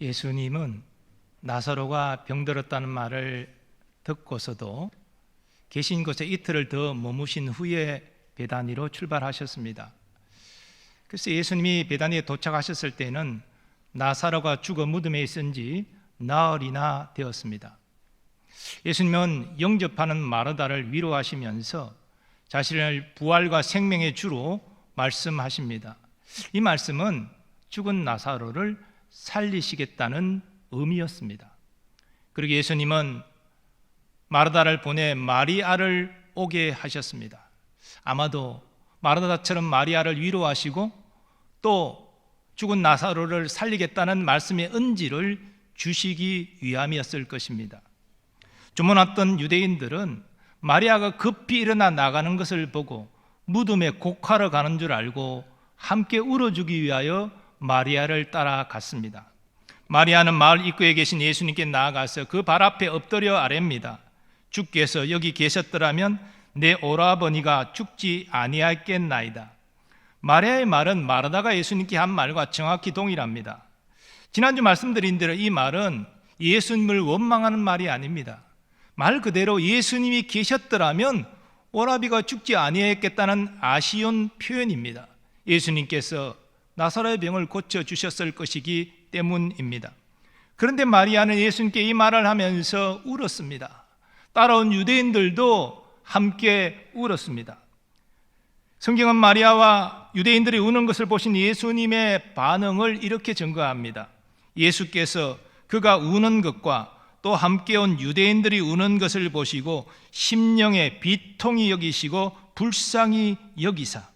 예수님은 나사로가 병들었다는 말을 듣고서도 계신 곳에 이틀을 더 머무신 후에 베다니로 출발하셨습니다. 그래서 예수님이 베다니에 도착하셨을 때는 나사로가 죽어 무덤에 있은 지 나흘이나 되었습니다. 예수님은 영접하는 마르다를 위로하시면서 자신을 부활과 생명의 주로 말씀하십니다. 이 말씀은 죽은 나사로를 살리시겠다는 의미였습니다. 그리고 예수님은 마르다를 보내 마리아를 오게 하셨습니다. 아마도 마르다처럼 마리아를 위로하시고 또 죽은 나사로를 살리겠다는 말씀의 은지를 주시기 위함이었을 것입니다. 주문 왔던 유대인들은 마리아가 급히 일어나 나가는 것을 보고 무덤에 곡하러 가는 줄 알고 함께 울어주기 위하여 마리아를 따라갔습니다. 마리아는 마을 입구에 계신 예수님께 나아가서 그 발 앞에 엎드려 아뢰입니다. 주께서 여기 계셨더라면 내 오라버니가 죽지 아니하겠나이다. 마리아의 말은 마르다가 예수님께 한 말과 정확히 동일합니다. 지난주 말씀드린 대로 이 말은 예수님을 원망하는 말이 아닙니다. 말 그대로 예수님이 계셨더라면 오라비가 죽지 아니했겠다는 아쉬운 표현입니다. 예수님께서 나사로의 병을 고쳐주셨을 것이기 때문입니다. 그런데 마리아는 예수님께 이 말을 하면서 울었습니다. 따라온 유대인들도 함께 울었습니다. 성경은 마리아와 유대인들이 우는 것을 보신 예수님의 반응을 이렇게 증거합니다. 예수께서 그가 우는 것과 또 함께 온 유대인들이 우는 것을 보시고 심령에 비통히 여기시고 불쌍히 여기사.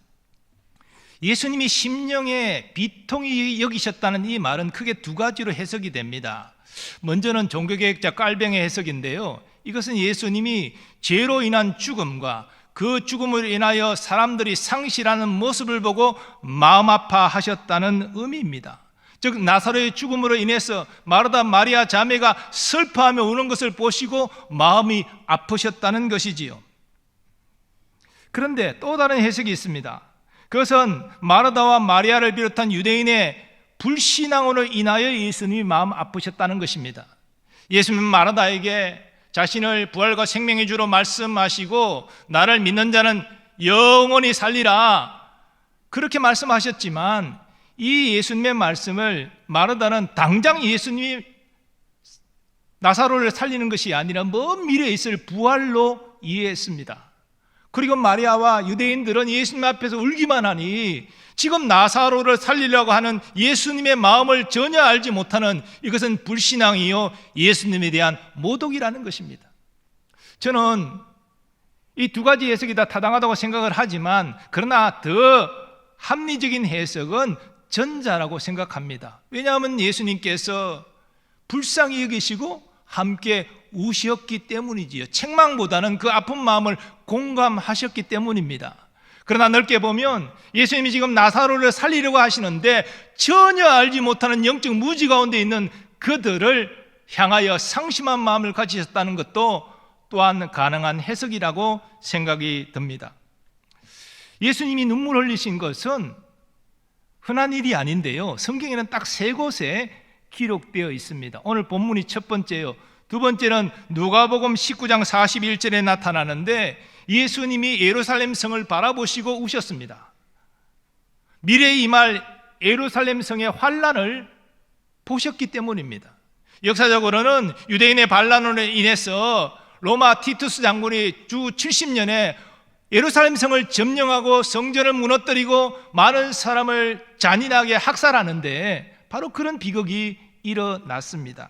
예수님이 심령에 비통히 여기셨다는 이 말은 크게 두 가지로 해석이 됩니다. 먼저는 종교개혁자 깔뱅의 해석인데요, 이것은 예수님이 죄로 인한 죽음과 그 죽음으로 인하여 사람들이 상실하는 모습을 보고 마음 아파하셨다는 의미입니다. 즉 나사로의 죽음으로 인해서 마르다 마리아 자매가 슬퍼하며 우는 것을 보시고 마음이 아프셨다는 것이지요. 그런데 또 다른 해석이 있습니다. 그것은 마르다와 마리아를 비롯한 유대인의 불신앙으로 인하여 예수님이 마음 아프셨다는 것입니다. 예수님은 마르다에게 자신을 부활과 생명의 주로 말씀하시고 나를 믿는 자는 영원히 살리라 그렇게 말씀하셨지만 이 예수님의 말씀을 마르다는 당장 예수님이 나사로를 살리는 것이 아니라 먼 미래에 있을 부활로 이해했습니다. 그리고 마리아와 유대인들은 예수님 앞에서 울기만 하니 지금 나사로를 살리려고 하는 예수님의 마음을 전혀 알지 못하는 이것은 불신앙이요 예수님에 대한 모독이라는 것입니다. 저는 이 두 가지 해석이 다 타당하다고 생각을 하지만 그러나 더 합리적인 해석은 전자라고 생각합니다. 왜냐하면 예수님께서 불쌍히 여기시고 함께 우셨기 때문이지요. 책망보다는 그 아픈 마음을 공감하셨기 때문입니다. 그러나 넓게 보면 예수님이 지금 나사로를 살리려고 하시는데 전혀 알지 못하는 영적 무지 가운데 있는 그들을 향하여 상심한 마음을 가지셨다는 것도 또한 가능한 해석이라고 생각이 듭니다. 예수님이 눈물 흘리신 것은 흔한 일이 아닌데요, 성경에는 딱 세 곳에 기록되어 있습니다. 오늘 본문이 첫 번째요. 두 번째는 누가복음 19장 41절에 나타나는데 예수님이 예루살렘 성을 바라보시고 우셨습니다. 미래에 임할 예루살렘 성의 환란을 보셨기 때문입니다. 역사적으로는 유대인의 반란으로 인해서 로마 티투스 장군이 주 70년에 예루살렘 성을 점령하고 성전을 무너뜨리고 많은 사람을 잔인하게 학살하는데 바로 그런 비극이 일어났습니다.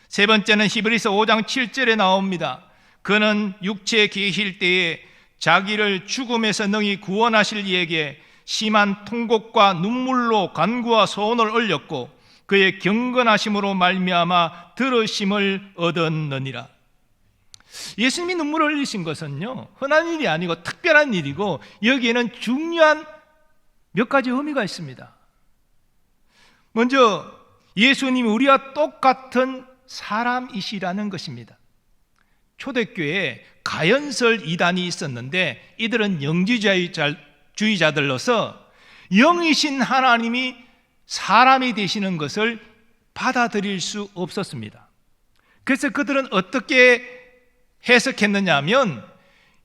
세 번째는 히브리서 5장 7절에 나옵니다. 그는 육체 계실 때에 자기를 죽음에서 능히 구원하실 이에게 심한 통곡과 눈물로 간구와 소원을 올렸고 그의 경건하심으로 말미암아 들으심을 얻었느니라. 예수님이 눈물을 흘리신 것은요 흔한 일이 아니고 특별한 일이고 여기에는 중요한 몇 가지 의미가 있습니다. 먼저 예수님이 우리와 똑같은 사람이시라는 것입니다. 초대교회에 가연설 이단이 있었는데 이들은 영지주의자들로서 영이신 하나님이 사람이 되시는 것을 받아들일 수 없었습니다. 그래서 그들은 어떻게 해석했느냐 하면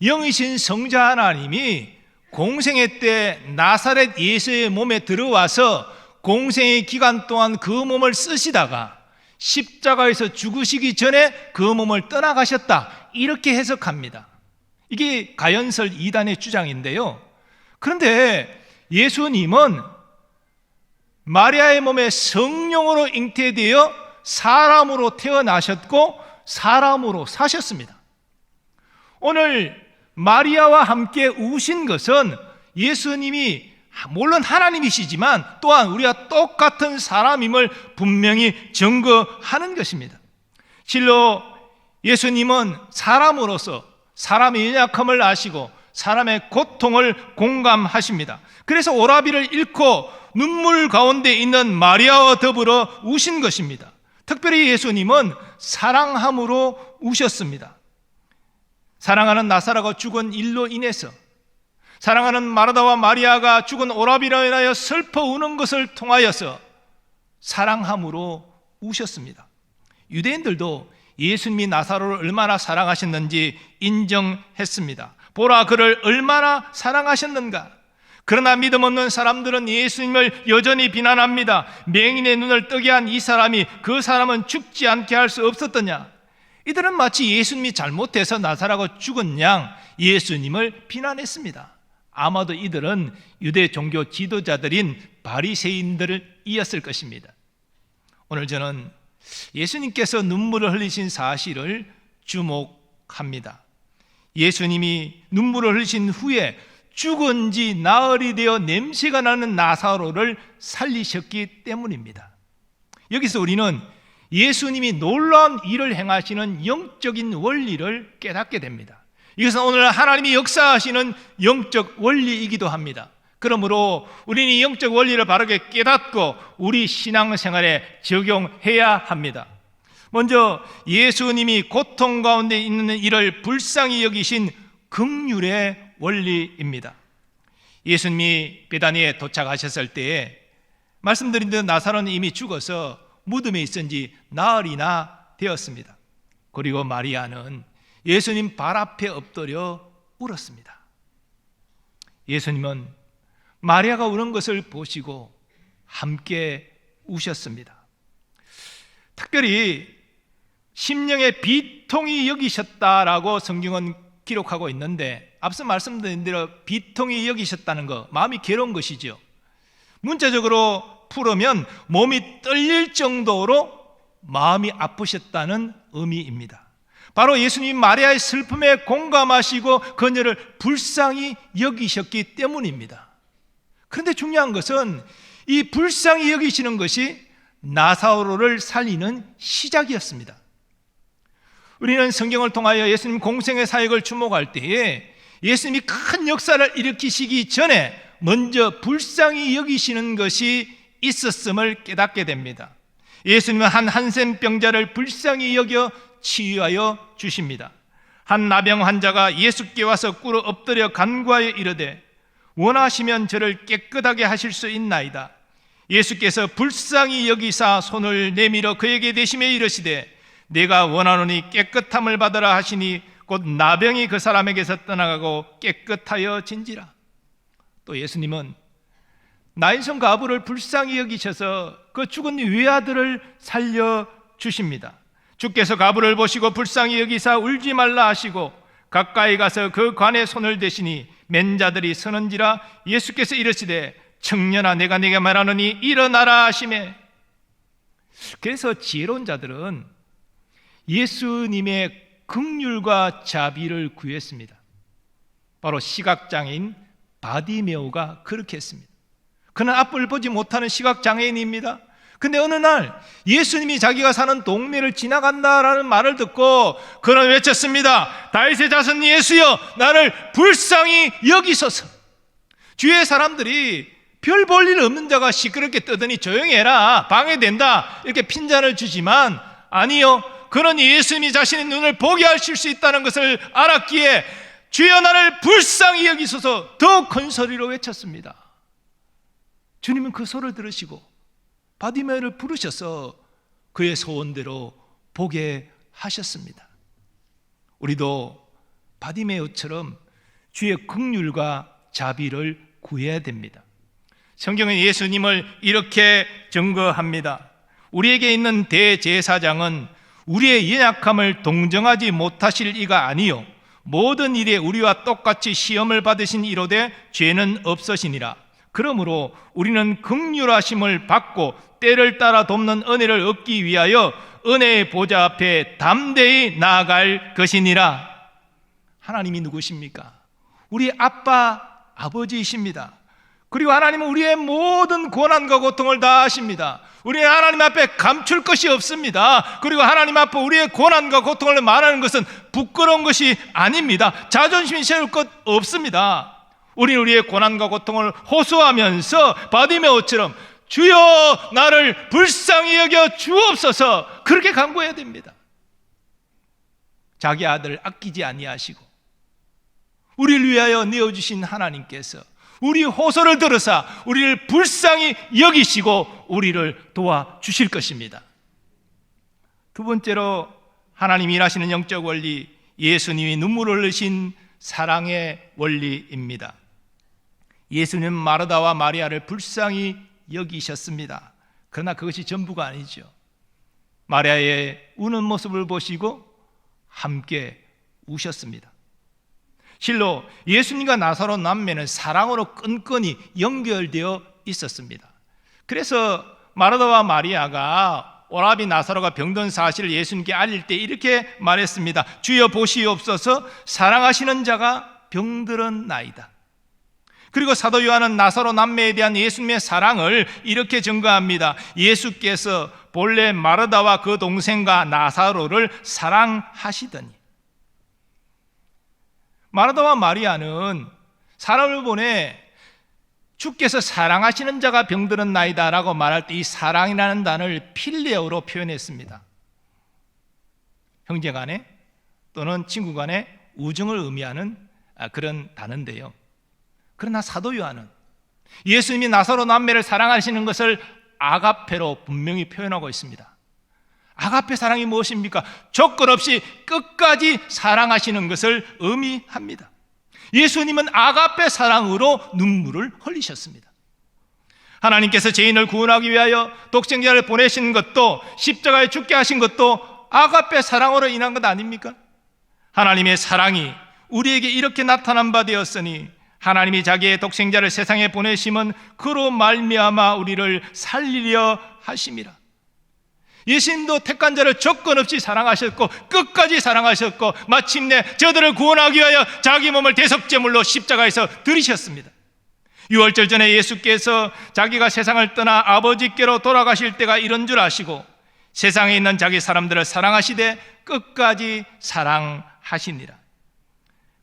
영이신 성자 하나님이 공생애 때 나사렛 예수의 몸에 들어와서 공생의 기간 동안 그 몸을 쓰시다가 십자가에서 죽으시기 전에 그 몸을 떠나가셨다, 이렇게 해석합니다. 이게 가연설 2단의 주장인데요. 그런데 예수님은 마리아의 몸에 성령으로 잉태되어 사람으로 태어나셨고 사람으로 사셨습니다. 오늘 마리아와 함께 우신 것은 예수님이 물론 하나님이시지만 또한 우리가 똑같은 사람임을 분명히 증거하는 것입니다. 실로 예수님은 사람으로서 사람의 연약함을 아시고 사람의 고통을 공감하십니다. 그래서 오라비를 잃고 눈물 가운데 있는 마리아와 더불어 우신 것입니다. 특별히 예수님은 사랑함으로 우셨습니다. 사랑하는 나사로가 죽은 일로 인해서, 사랑하는 마르다와 마리아가 죽은 오라비로 인하여 슬퍼 우는 것을 통하여서 사랑함으로 우셨습니다. 유대인들도 예수님이 나사로를 얼마나 사랑하셨는지 인정했습니다. 보라, 그를 얼마나 사랑하셨는가. 그러나 믿음 없는 사람들은 예수님을 여전히 비난합니다. 맹인의 눈을 뜨게 한 이 사람이 그 사람은 죽지 않게 할 수 없었더냐. 이들은 마치 예수님이 잘못해서 나사로가 죽은 양 예수님을 비난했습니다. 아마도 이들은 유대 종교 지도자들인 바리새인들이었을 것입니다. 오늘 저는 예수님께서 눈물을 흘리신 사실을 주목합니다. 예수님이 눈물을 흘리신 후에 죽은 지 나흘이 되어 냄새가 나는 나사로를 살리셨기 때문입니다. 여기서 우리는 예수님이 놀라운 일을 행하시는 영적인 원리를 깨닫게 됩니다. 이것은 오늘 하나님이 역사하시는 영적 원리이기도 합니다. 그러므로 우리는 이 영적 원리를 바르게 깨닫고 우리 신앙생활에 적용해야 합니다. 먼저 예수님이 고통 가운데 있는 이를 불쌍히 여기신 긍휼의 원리입니다. 예수님이 베다니에 도착하셨을 때에 말씀드린 대로 나사로는 이미 죽어서 무덤에 있은 지 나흘이나 되었습니다. 그리고 마리아는 예수님 발 앞에 엎드려 울었습니다. 예수님은 마리아가 우는 것을 보시고 함께 우셨습니다. 특별히 심령의 비통이 여기셨다라고 성경은 기록하고 있는데, 앞서 말씀드린 대로 비통이 여기셨다는 것, 마음이 괴로운 것이죠. 문자적으로 풀으면 몸이 떨릴 정도로 마음이 아프셨다는 의미입니다. 바로 예수님 마리아의 슬픔에 공감하시고 그녀를 불쌍히 여기셨기 때문입니다. 그런데 중요한 것은 이 불쌍히 여기시는 것이 나사로를 살리는 시작이었습니다. 우리는 성경을 통하여 예수님 공생의 사역을 주목할 때에 예수님이 큰 역사를 일으키시기 전에 먼저 불쌍히 여기시는 것이 있었음을 깨닫게 됩니다. 예수님은 한 한센병자를 불쌍히 여겨 치유하여 주십니다. 한 나병 환자가 예수께 와서 꿇어 엎드려 간구하여 이르되 원하시면 저를 깨끗하게 하실 수 있나이다. 예수께서 불쌍히 여기사 손을 내밀어 그에게 대시며 이르시되 내가 원하노니 깨끗함을 받으라 하시니 곧 나병이 그 사람에게서 떠나가고 깨끗하여 진지라. 또 예수님은 나인성 과부를 불쌍히 여기셔서 그 죽은 외아들을 살려주십니다. 주께서 과부를 보시고 불쌍히 여기사 울지 말라 하시고 가까이 가서 그 관에 손을 대시니 맨 자들이 서는지라. 예수께서 이르시되 청년아 내가 네게 말하노니 일어나라 하시매. 그래서 지혜로운 자들은 예수님의 긍휼과 자비를 구했습니다. 바로 시각장애인 바디메오가 그렇게 했습니다. 그는 앞을 보지 못하는 시각장애인입니다. 근데 어느 날 예수님이 자기가 사는 동네를 지나간다라는 말을 듣고 그는 외쳤습니다. 다윗의 자손 예수여 나를 불쌍히 여기소서. 주위의 사람들이 별 볼 일 없는 자가 시끄럽게 떠드니 조용히 해라, 방해된다, 이렇게 핀잔을 주지만 아니요, 그는 예수님이 자신의 눈을 보게 하실 수 있다는 것을 알았기에 주여 나를 불쌍히 여기소서 더 큰 소리로 외쳤습니다. 주님은 그 소리를 들으시고 바디메오를 부르셔서 그의 소원대로 보게 하셨습니다. 우리도 바디메오처럼 주의 긍휼과 자비를 구해야 됩니다. 성경은 예수님을 이렇게 증거합니다. 우리에게 있는 대제사장은 우리의 연약함을 동정하지 못하실 이가 아니요 모든 일에 우리와 똑같이 시험을 받으신 이로되 죄는 없으시니라. 그러므로 우리는 긍휼하심을 받고 때를 따라 돕는 은혜를 얻기 위하여 은혜의 보좌 앞에 담대히 나아갈 것이니라. 하나님이 누구십니까? 우리 아버지이십니다. 그리고 하나님은 우리의 모든 고난과 고통을 다 아십니다. 우리는 하나님 앞에 감출 것이 없습니다. 그리고 하나님 앞에 우리의 고난과 고통을 말하는 것은 부끄러운 것이 아닙니다. 자존심이 세울 것 없습니다. 우리는 우리의 고난과 고통을 호소하면서 바디메오처럼 주여 나를 불쌍히 여겨 주옵소서 그렇게 간구해야 됩니다. 자기 아들을 아끼지 아니하시고 우리를 위하여 내어주신 하나님께서 우리 호소를 들으사 우리를 불쌍히 여기시고 우리를 도와주실 것입니다. 두 번째로 하나님이 일하시는 영적 원리, 예수님이 눈물을 흘리신 사랑의 원리입니다. 예수님은 마르다와 마리아를 불쌍히 여기셨습니다. 그러나 그것이 전부가 아니죠. 마리아의 우는 모습을 보시고 함께 우셨습니다. 실로 예수님과 나사로 남매는 사랑으로 끈끈이 연결되어 있었습니다. 그래서 마르다와 마리아가 오라비 나사로가 병든 사실을 예수님께 알릴 때 이렇게 말했습니다. 주여 보시옵소서 사랑하시는 자가 병들었나이다. 그리고 사도 요한은 나사로 남매에 대한 예수님의 사랑을 이렇게 증거합니다. 예수께서 본래 마르다와 그 동생과 나사로를 사랑하시더니. 마르다와 마리아는 사람을 보내 주께서 사랑하시는 자가 병들었나이다 라고 말할 때 이 사랑이라는 단어를 필레오로 표현했습니다. 형제간에 또는 친구간에 우정을 의미하는 그런 단어인데요. 그러나 사도 요한은 예수님이 나사로 남매를 사랑하시는 것을 아가페로 분명히 표현하고 있습니다. 아가페 사랑이 무엇입니까? 조건 없이 끝까지 사랑하시는 것을 의미합니다. 예수님은 아가페 사랑으로 눈물을 흘리셨습니다. 하나님께서 죄인을 구원하기 위하여 독생자를 보내신 것도 십자가에 죽게 하신 것도 아가페 사랑으로 인한 것 아닙니까? 하나님의 사랑이 우리에게 이렇게 나타난 바 되었으니 하나님이 자기의 독생자를 세상에 보내심은 그로 말미암아 우리를 살리려 하심이라. 예수님도 택한 자를 조건 없이 사랑하셨고 끝까지 사랑하셨고 마침내 저들을 구원하기 위하여 자기 몸을 대속제물로 십자가에서 들이셨습니다. 유월절 전에 예수께서 자기가 세상을 떠나 아버지께로 돌아가실 때가 이런 줄 아시고 세상에 있는 자기 사람들을 사랑하시되 끝까지 사랑하시니라.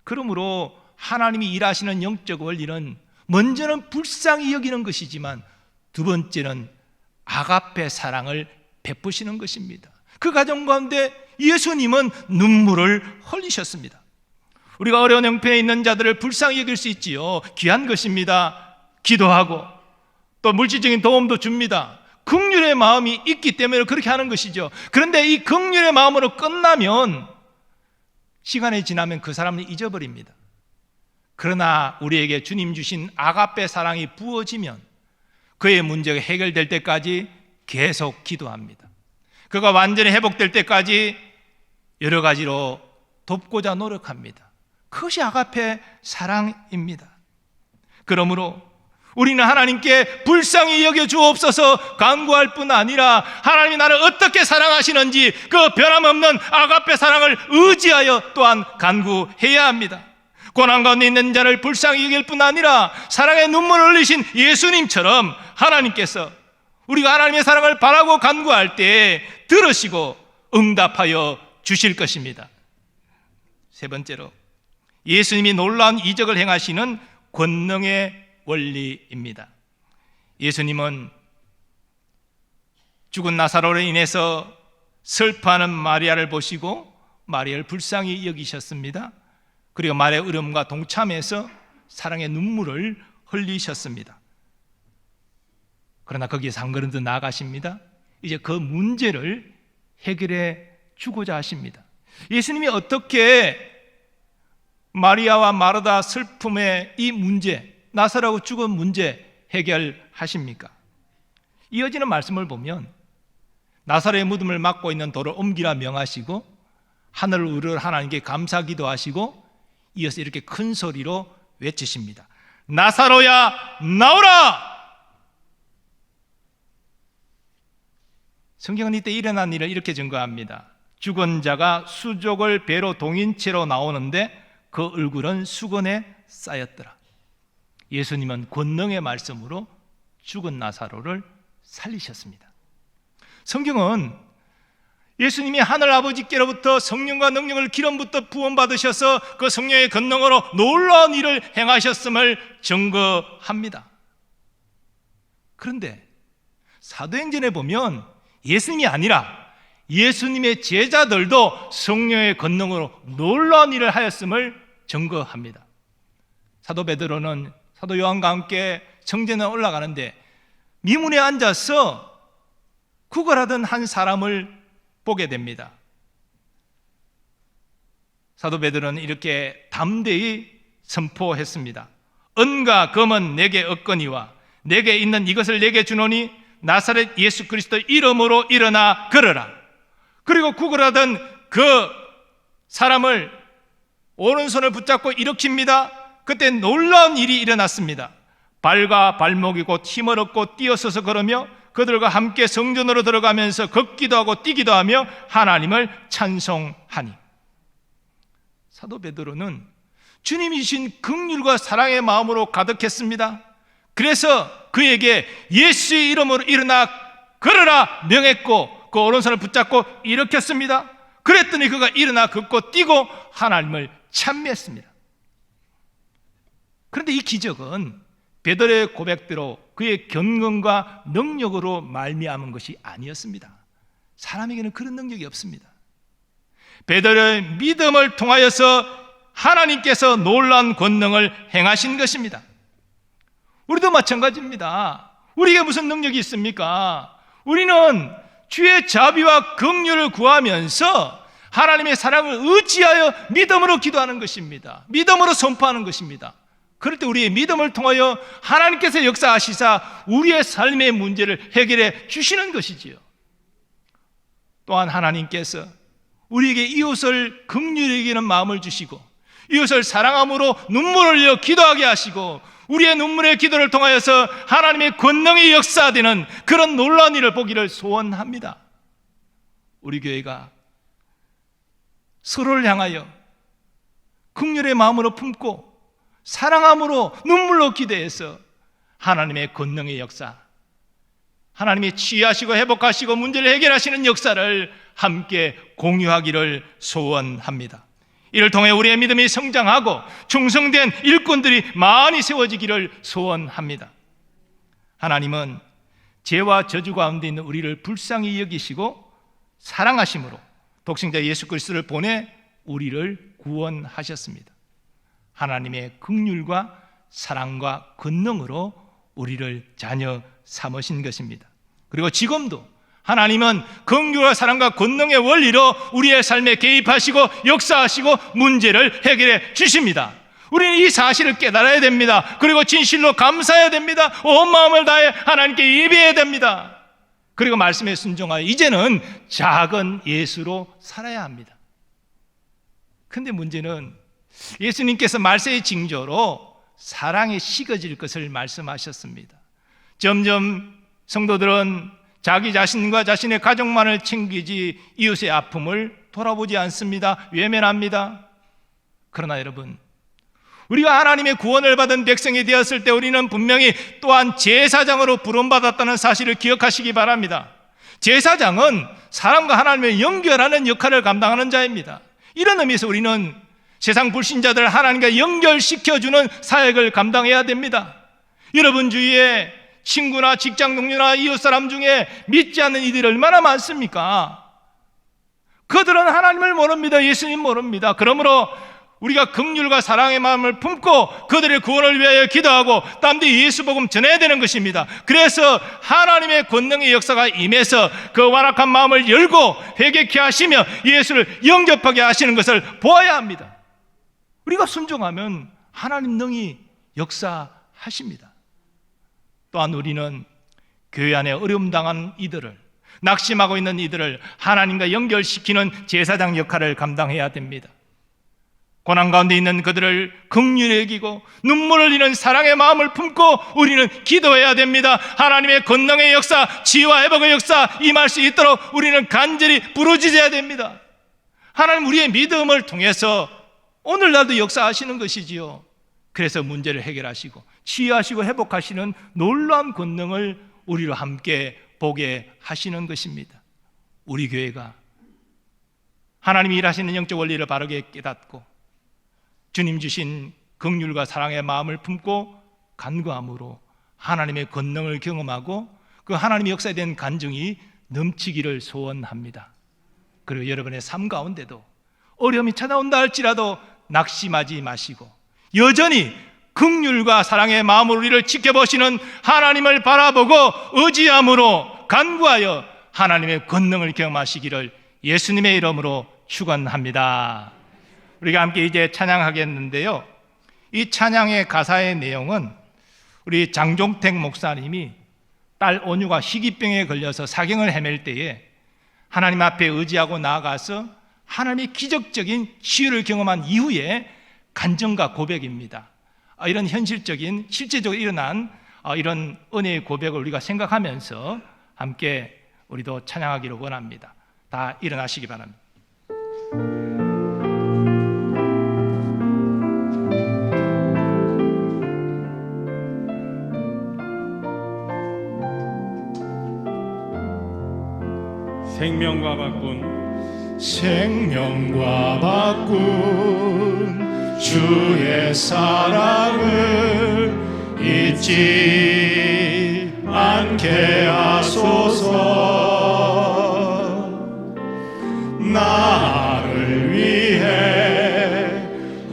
그러므로 하나님이 일하시는 영적 원리는 먼저는 불쌍히 여기는 것이지만 두 번째는 아가페 사랑을 베푸시는 것입니다. 그 과정 가운데 예수님은 눈물을 흘리셨습니다. 우리가 어려운 형편에 있는 자들을 불쌍히 여길 수 있지요. 귀한 것입니다. 기도하고 또 물질적인 도움도 줍니다. 긍휼의 마음이 있기 때문에 그렇게 하는 것이죠. 그런데 이 긍휼의 마음으로 끝나면 시간이 지나면 그 사람을 잊어버립니다. 그러나 우리에게 주님 주신 아가페 사랑이 부어지면 그의 문제가 해결될 때까지 계속 기도합니다. 그가 완전히 회복될 때까지 여러 가지로 돕고자 노력합니다. 그것이 아가페 사랑입니다. 그러므로 우리는 하나님께 불쌍히 여겨 주옵소서 간구할 뿐 아니라 하나님이 나를 어떻게 사랑하시는지 그 변함없는 아가페 사랑을 의지하여 또한 간구해야 합니다. 고난 가운데 있는 자를 불쌍히 여길 뿐 아니라 사랑의 눈물을 흘리신 예수님처럼 하나님께서 우리가 하나님의 사랑을 바라고 간구할 때 들으시고 응답하여 주실 것입니다. 세 번째로 예수님이 놀라운 이적을 행하시는 권능의 원리입니다. 예수님은 죽은 나사로로 인해서 슬퍼하는 마리아를 보시고 마리아를 불쌍히 여기셨습니다. 그리고 마리아의 울음과 동참해서 사랑의 눈물을 흘리셨습니다. 그러나 거기에서 한 걸음 더 나아가십니다. 이제 그 문제를 해결해 주고자 하십니다. 예수님이 어떻게 마리아와 마르다 슬픔의 이 문제, 나사로가 죽은 문제 해결하십니까? 이어지는 말씀을 보면 나사로의 무덤을 막고 있는 돌을 옮기라 명하시고 하늘을 우러러 하나님께 감사 기도하시고 이어서 이렇게 큰 소리로 외치십니다. 나사로야 나오라! 성경은 이때 일어난 일을 이렇게 증거합니다. 죽은 자가 수족을 배로 동인 채로 나오는데 그 얼굴은 수건에 쌓였더라. 예수님은 권능의 말씀으로 죽은 나사로를 살리셨습니다. 성경은 예수님이 하늘 아버지께로부터 성령과 능력을 기름부터 부음받으셔서 그 성령의 권능으로 놀라운 일을 행하셨음을 증거합니다. 그런데 사도행전에 보면 예수님이 아니라 예수님의 제자들도 성령의 권능으로 놀라운 일을 하였음을 증거합니다. 사도 베드로는 사도 요한과 함께 성전에 올라가는데 미문에 앉아서 구걸하던 한 사람을 보게 됩니다. 사도 베드로는 이렇게 담대히 선포했습니다. 은과 금은 내게 없거니와 내게 있는 이것을 내게 주노니 나사렛 예수 그리스도 이름으로 일어나 걸어라. 그리고 구걸하던 그 사람을 오른손을 붙잡고 일으킵니다. 그때 놀라운 일이 일어났습니다. 발과 발목이 곧 힘을 얻고 뛰어서서 걸으며 그들과 함께 성전으로 들어가면서 걷기도 하고 뛰기도 하며 하나님을 찬송하니. 사도 베드로는 주님이 주신 긍휼과 사랑의 마음으로 가득했습니다. 그래서 그에게 예수의 이름으로 일어나 걸어라 명했고 그 오른손을 붙잡고 일으켰습니다. 그랬더니 그가 일어나 걷고 뛰고 하나님을 찬미했습니다. 그런데 이 기적은 베드로의 고백대로 그의 경건과 능력으로 말미암은 것이 아니었습니다. 사람에게는 그런 능력이 없습니다. 베드로의 믿음을 통하여서 하나님께서 놀라운 권능을 행하신 것입니다. 우리도 마찬가지입니다. 우리에게 무슨 능력이 있습니까? 우리는 주의 자비와 긍휼을 구하면서 하나님의 사랑을 의지하여 믿음으로 기도하는 것입니다. 믿음으로 선포하는 것입니다. 그럴 때 우리의 믿음을 통하여 하나님께서 역사하시사 우리의 삶의 문제를 해결해 주시는 것이지요. 또한 하나님께서 우리에게 이웃을 긍휼히 여기는 마음을 주시고 이웃을 사랑함으로 눈물을 흘려 기도하게 하시고 우리의 눈물의 기도를 통하여서 하나님의 권능이 역사되는 그런 놀라운 일을 보기를 소원합니다. 우리 교회가 서로를 향하여 긍휼의 마음으로 품고 사랑함으로 눈물로 기대해서 하나님의 권능의 역사, 하나님이 치유하시고 회복하시고 문제를 해결하시는 역사를 함께 공유하기를 소원합니다. 이를 통해 우리의 믿음이 성장하고 충성된 일꾼들이 많이 세워지기를 소원합니다. 하나님은 죄와 저주 가운데 있는 우리를 불쌍히 여기시고 사랑하심으로 독생자 예수 그리스도를 보내 우리를 구원하셨습니다. 하나님의 긍휼과 사랑과 권능으로 우리를 자녀 삼으신 것입니다. 그리고 지금도 하나님은 긍휼과 사랑과 권능의 원리로 우리의 삶에 개입하시고 역사하시고 문제를 해결해 주십니다. 우리는 이 사실을 깨달아야 됩니다. 그리고 진실로 감사해야 됩니다. 온 마음을 다해 하나님께 예배해야 됩니다. 그리고 말씀에 순종하여 이제는 작은 예수로 살아야 합니다. 그런데 문제는 예수님께서 말세의 징조로 사랑이 식어질 것을 말씀하셨습니다. 점점 성도들은 자기 자신과 자신의 가족만을 챙기지 이웃의 아픔을 돌아보지 않습니다. 외면합니다. 그러나 여러분, 우리가 하나님의 구원을 받은 백성이 되었을 때 우리는 분명히 또한 제사장으로 부름받았다는 사실을 기억하시기 바랍니다. 제사장은 사람과 하나님을 연결하는 역할을 감당하는 자입니다. 이런 의미에서 우리는 세상 불신자들을 하나님과 연결시켜주는 사역을 감당해야 됩니다. 여러분 주위에 친구나 직장 동료나 이웃사람 중에 믿지 않는 이들이 얼마나 많습니까? 그들은 하나님을 모릅니다. 예수님 모릅니다. 그러므로 우리가 긍휼과 사랑의 마음을 품고 그들의 구원을 위하여 기도하고 땀뒤 예수 복음 전해야 되는 것입니다. 그래서 하나님의 권능의 역사가 임해서 그 완악한 마음을 열고 회개케 하시며 예수를 영접하게 하시는 것을 보아야 합니다. 우리가 순종하면 하나님 능히 역사하십니다. 또한 우리는 교회 안에 어려움 당한 이들을, 낙심하고 있는 이들을 하나님과 연결시키는 제사장 역할을 감당해야 됩니다. 고난 가운데 있는 그들을 긍휼히 여기고 눈물을 흘리는 사랑의 마음을 품고 우리는 기도해야 됩니다. 하나님의 권능의 역사, 치유와 회복의 역사 임할 수 있도록 우리는 간절히 부르짖어야 됩니다. 하나님 우리의 믿음을 통해서 오늘날도 역사하시는 것이지요. 그래서 문제를 해결하시고 치유하시고 회복하시는 놀라운 권능을 우리로 함께 보게 하시는 것입니다. 우리 교회가 하나님이 일하시는 영적 원리를 바르게 깨닫고 주님 주신 긍휼과 사랑의 마음을 품고 간구함으로 하나님의 권능을 경험하고 그 하나님의 역사에 대한 간증이 넘치기를 소원합니다. 그리고 여러분의 삶 가운데도 어려움이 찾아온다 할지라도 낙심하지 마시고 여전히 긍휼과 사랑의 마음으로 우리를 지켜보시는 하나님을 바라보고 의지함으로 간구하여 하나님의 권능을 경험하시기를 예수님의 이름으로 축원합니다. 우리가 함께 이제 찬양하겠는데요, 이 찬양의 가사의 내용은 우리 장종택 목사님이 딸 온유가 희귀병에 걸려서 사경을 헤맬 때에 하나님 앞에 의지하고 나아가서 하나님의 기적적인 치유를 경험한 이후에 간증과 고백입니다. 이런 현실적인 실제적으로 일어난 이런 은혜의 고백을 우리가 생각하면서 함께 우리도 찬양하기를 원합니다. 다 일어나시기 바랍니다. 생명과 바꾼 주의 사랑을 잊지 않게 하소서. 나를 위해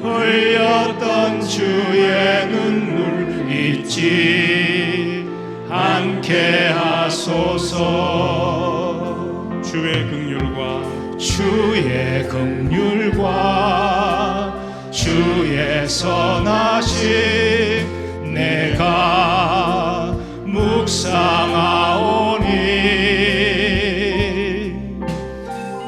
흘렸던 주의 눈물 잊지 않게 하소서. 주의 긍휼과 주의 선하심 내가 묵상하오니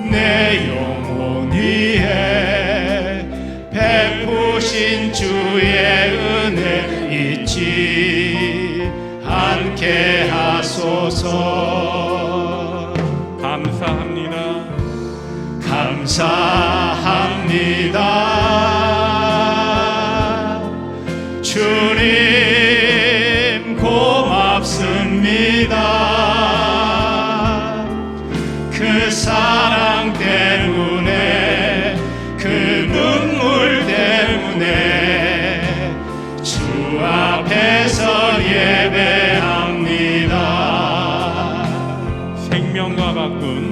내 영혼 위에 베푸신 주의 은혜 잊지 않게 하소서. 감사합니다. 주님 고맙습니다. 그 사랑 때문에 그 눈물 때문에 주 앞에서 예배합니다. 생명과 바꾼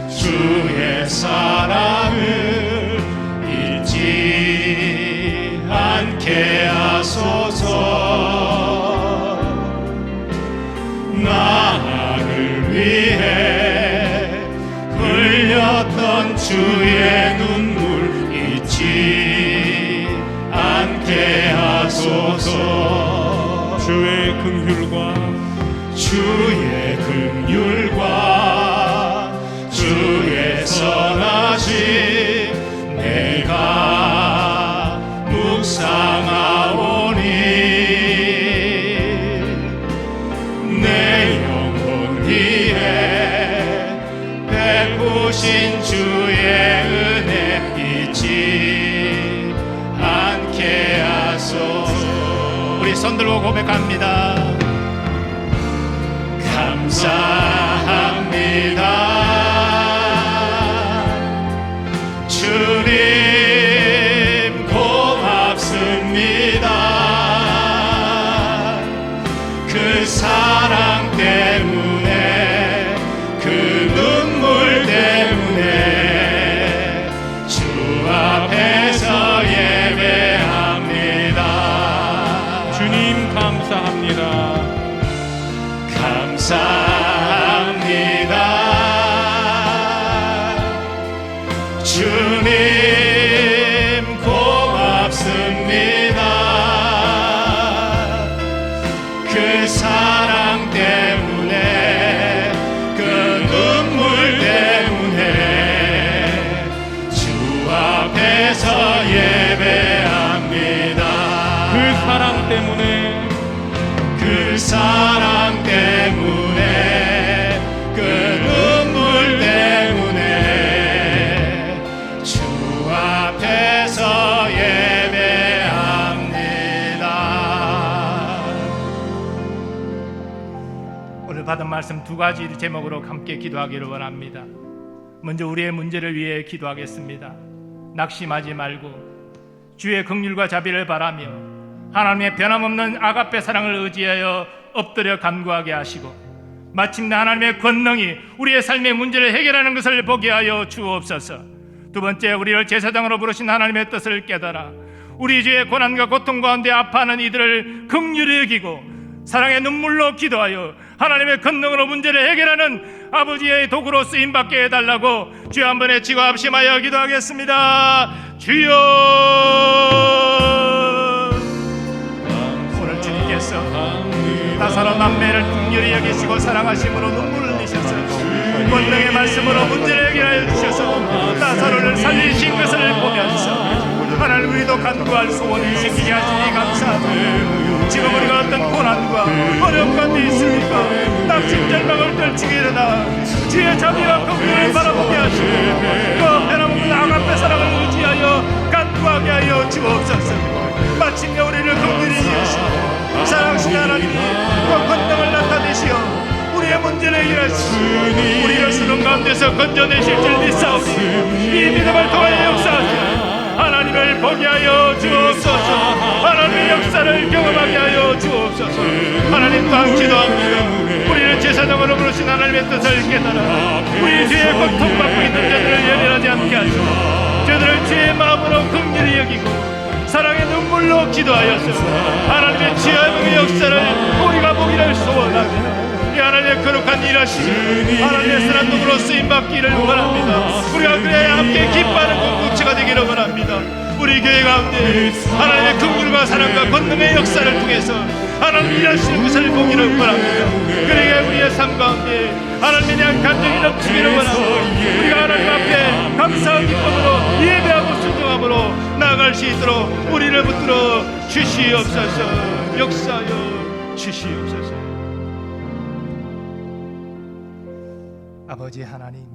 주의 사랑을 잊지 않게 하소서. 나를 위해 흘렸던 주의 눈물 잊지 않게 하소서. 주의 긍휼과 주의 선하심 내가 묵상하오니 내 영혼 위에 베푸신 주의 은혜 잊지 않게 하소서. 우리 손 들고 고백합니다. 감사합니다. 주님 고맙습니다. 그 사랑 때문에 감사합니다. 감사합니다. 주님 고맙습니다. 그 사랑 때문에 그 눈물 때문에 주 앞에서 예배합니다. 그 사랑 때문에 그 사랑 때문에 그 눈물 때문에 주 앞에서 예배합니다. 오늘 받은 말씀 두 가지 제목으로 함께 기도하기를 원합니다. 먼저 우리의 문제를 위해 기도하겠습니다. 낙심하지 말고 주의 긍휼과 자비를 바라며 하나님의 변함없는 아가페 사랑을 의지하여 엎드려 간구하게 하시고 마침내 하나님의 권능이 우리의 삶의 문제를 해결하는 것을 보게 하여 주옵소서. 두 번째, 우리를 제사장으로 부르신 하나님의 뜻을 깨달아 우리 주의 고난과 고통 가운데 아파하는 이들을 긍휼히 여기고 사랑의 눈물로 기도하여 하나님의 권능으로 문제를 해결하는 아버지의 도구로 쓰임받게 해달라고 주여 한 번에 치고 합심하여 기도하겠습니다. 주여, 오늘 주님께서 나사로 남매를 긍휼히 여기시고 사랑하심으로 눈물을 흘리셔서 권능의 말씀으로 문제를 해결하여 주셔서 나사로를 살리신 것을 보면서 하나님, 우리도 간구할 소원이 생기게 하시니 감사합니다. 지금 우리가 어떤 고난과 어려움 가운데 있습니까? 낙심 절망을 떨치게 일어나 주의 자비와 긍휼을 바라보게 하시고 그 변함없는 아가페 사랑을 의지하여 간구하게 하여 주옵소서. 마침내 우리를 긍휼히 여기시고 사랑하신 하나님이 그 권능을 나타내시어 우리의 문제를 해결하시고 우리를 수능 가운데서 건져내실 줄 믿사오니 이 믿음을 통하여 역사하시고 하나님을 보게 하여 주옵소서. 하나님의 역사를 경험하게 하여 주옵소서. 하나님, 또한 기도합니다. 우리를 제사장으로 부르신 하나님의 뜻을 깨달아 우리 죄에 고통받고 있는 자들을 예멸하지 않게 하시고 저들을 주의 마음으로 긍휼히 여기고 사랑의 눈물로 기도하여서 하나님의 지혜의 역사를 우리가 보기를 소원합니다. 이 하나님의 거룩한 일하심이 하나님의 선한 도구로 쓰임받기를 원합니다. 우리가 그래야 함께 기뻐하는 공동체가 되기를 원합니다. 우리 교회 가운데 하나님의 긍휼과 사랑과 권능의 역사를 통해서 하나님 일하시는 것을 보기를 원합니다. 그러게 우리의 삶 가운데 하나님에 대한 감정이 넘치기를 원하고 우리가 하나님 앞에 감사와 기쁨으로 예배하고 순종함으로 나아갈 수 있도록 우리를 붙들어 주시옵소서. 역사하여 주시옵소서. 아버지 하나님,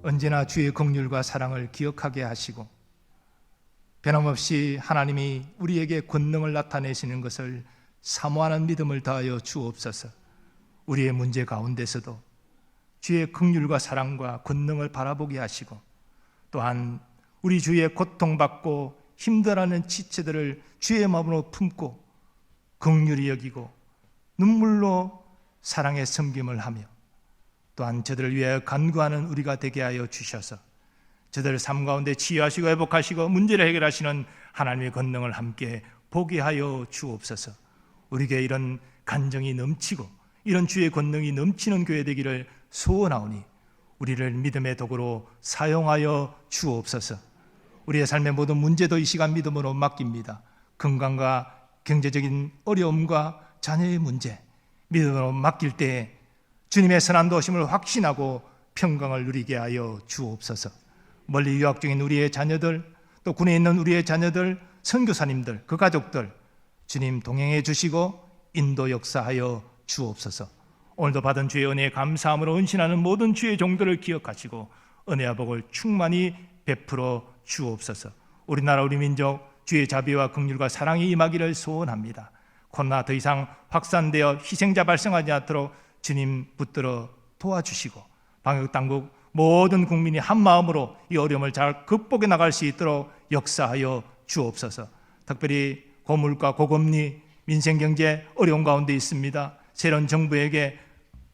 언제나 주의 긍휼과 사랑을 기억하게 하시고 변함없이 하나님이 우리에게 권능을 나타내시는 것을 사모하는 믿음을 다하여 주옵소서. 우리의 문제 가운데서도 주의 긍휼과 사랑과 권능을 바라보게 하시고 또한 우리 주의 고통받고 힘들어하는 지체들을 주의 마음으로 품고 긍휼히 여기고 눈물로 사랑의 섬김을 하며 또한 저들을 위하여 간구하는 우리가 되게 하여 주셔서 저들의 삶 가운데 치유하시고 회복하시고 문제를 해결하시는 하나님의 권능을 함께 보게 하여 주옵소서. 우리에게 이런 간정이 넘치고 이런 주의 권능이 넘치는 교회 되기를 소원하오니 우리를 믿음의 도구로 사용하여 주옵소서. 우리의 삶의 모든 문제도 이 시간 믿음으로 맡깁니다. 건강과 경제적인 어려움과 자녀의 문제 믿음으로 맡길 때 주님의 선한 도심을 확신하고 평강을 누리게 하여 주옵소서. 멀리 유학 중인 우리의 자녀들, 또 군에 있는 우리의 자녀들, 선교사님들, 그 가족들 주님 동행해 주시고 인도 역사하여 주옵소서. 오늘도 받은 주의 은혜에 감사함으로 은신하는 모든 주의 종들을 기억하시고 은혜와 복을 충만히 베풀어 주옵소서. 우리나라 우리 민족 주의 자비와 긍휼과 사랑이 임하기를 소원합니다. 코로나 더 이상 확산되어 희생자 발생하지 않도록 주님 붙들어 도와주시고 방역당국 모든 국민이 한 마음으로 이 어려움을 잘 극복해 나갈 수 있도록 역사하여 주옵소서. 특별히 고물가 고금리 민생경제 어려운 가운데 있습니다. 새로운 정부에게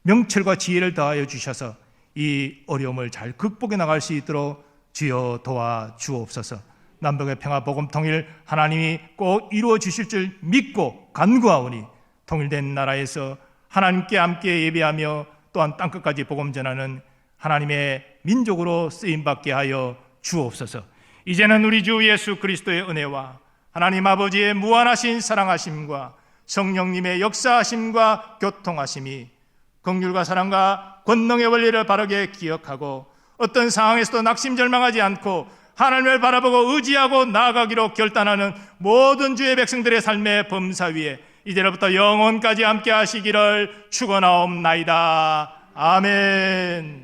명철과 지혜를 더하여 주셔서 이 어려움을 잘 극복해 나갈 수 있도록 주여 도와 주옵소서. 남북의 평화 복음 통일 하나님이 꼭 이루어 주실 줄 믿고 간구하오니 통일된 나라에서 하나님께 함께 예배하며 또한 땅끝까지 복음 전하는 하나님의 민족으로 쓰임받게 하여 주옵소서. 이제는 우리 주 예수 그리스도의 은혜와 하나님 아버지의 무한하신 사랑하심과 성령님의 역사하심과 교통하심이 긍휼과 사랑과 권능의 원리를 바르게 기억하고 어떤 상황에서도 낙심절망하지 않고 하나님을 바라보고 의지하고 나아가기로 결단하는 모든 주의 백성들의 삶의 범사 위에 이제로부터 영원까지 함께 하시기를 축원하옵나이다. 아멘.